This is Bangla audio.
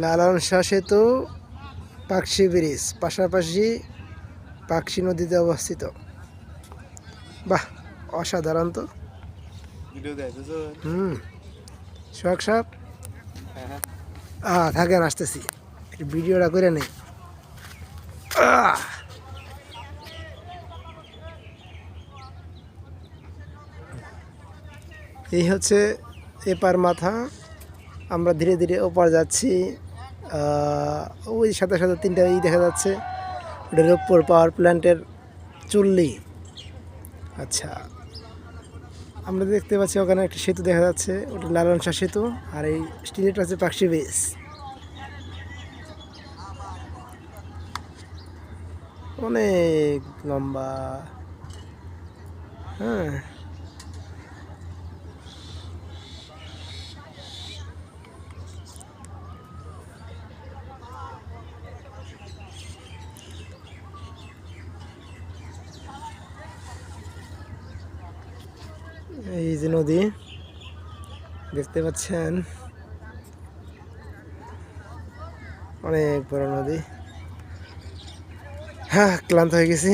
লালন শাহ সেতু, পাকশি ব্রিজ পাশাপাশি পাকশি নদীতে অবস্থিত। বাহ, অসাধারণ তো। সোহাগ সাহেব থাকেন, আসতেছি, একটু ভিডিওটা করে নেই। এই হচ্ছে এপার মাথা। আমরা ধীরে ধীরে ওপার যাচ্ছি। ওই সাথে সাথে তিনটা দেখা যাচ্ছে, ওটা রূপপুর পাওয়ার প্ল্যান্টের চুল্লি। আচ্ছা, আমরা দেখতে পাচ্ছি ওখানে একটা সেতু দেখা যাচ্ছে, ওটা লালন শাহ সেতু। আর এই স্টিলেরটা হচ্ছে পাকশি ব্রিজ। অনেক লম্বা। হ্যাঁ, এই যে নদী দেখতে পাচ্ছেন, অনেক বড় নদী। হ্যাঁ, ক্লান্ত হয়ে গেছি।